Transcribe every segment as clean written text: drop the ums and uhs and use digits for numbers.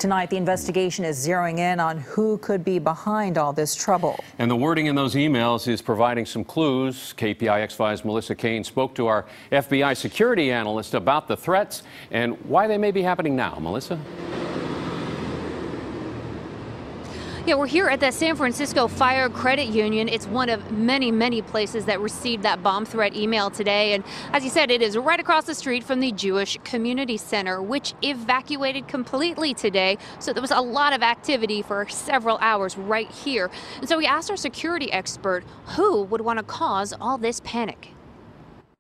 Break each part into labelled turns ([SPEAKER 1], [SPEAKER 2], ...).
[SPEAKER 1] Tonight, the investigation is zeroing in on who could be behind all this trouble.
[SPEAKER 2] And the wording in those emails is providing some clues. KPIX 5's Melissa Kane spoke to our FBI security analyst about the threats and why they may be happening now. Melissa?
[SPEAKER 3] Yeah, we're here at the San Francisco Fire Credit Union. It's one of many places that received that bomb threat email today. And as you said, it is right across the street from the Jewish Community Center, which evacuated completely today. So there was a lot of activity for several hours right here. And so we asked our security expert who would want to cause all this panic.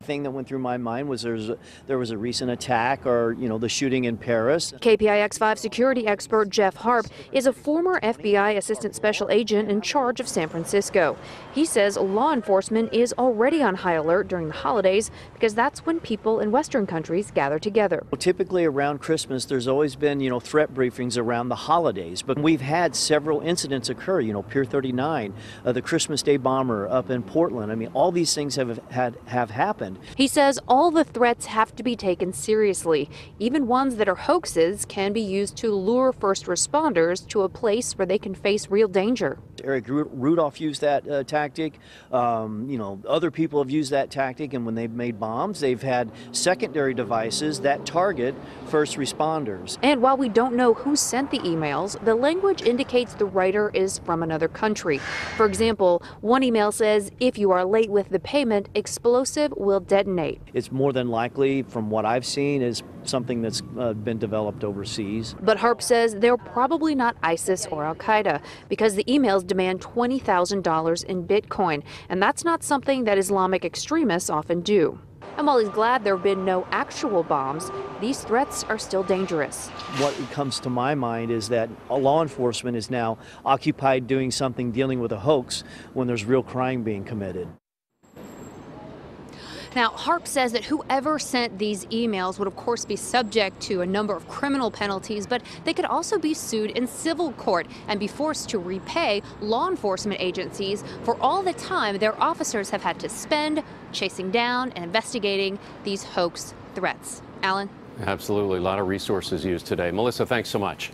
[SPEAKER 4] Thing that went through my mind was there was a recent attack or, the shooting in Paris.
[SPEAKER 3] KPIX 5 security expert Jeff Harp is a former FBI assistant special agent in charge of San Francisco. He says law enforcement is already on high alert during the holidays because that's when people in Western countries gather together.
[SPEAKER 4] Typically around Christmas, there's always been, threat briefings around the holidays, but we've had several incidents occur, Pier 39, the Christmas Day bomber up in Portland. I mean, all these things have happened.
[SPEAKER 3] He says all the threats have to be taken seriously. Even ones that are hoaxes can be used to lure first responders to a place where they can face real danger.
[SPEAKER 4] Eric Rudolph used that tactic. Other people have used that tactic, and when they've made bombs, they've had secondary devices that target first responders.
[SPEAKER 3] And while we don't know who sent the emails, the language indicates the writer is from another country. For example, one email says, if you are late with the payment, explosive will detonate.
[SPEAKER 4] It's more than likely, from what I've seen, is something that's been developed overseas.
[SPEAKER 3] But Harp says they're probably not ISIS or Al-Qaeda because the emails demand $20,000 in Bitcoin, and that's not something that Islamic extremists often do. And while he's glad there have been no actual bombs, these threats are still dangerous.
[SPEAKER 4] What comes to my mind is that law enforcement is now occupied doing something dealing with a hoax when there's real crime being committed.
[SPEAKER 3] Now, Harp says that whoever sent these emails would, of course, be subject to a number of criminal penalties, but they could also be sued in civil court and be forced to repay law enforcement agencies for all the time their officers have had to spend chasing down and investigating these hoax threats. Alan?
[SPEAKER 2] Absolutely. A lot of resources used today. Melissa, thanks so much.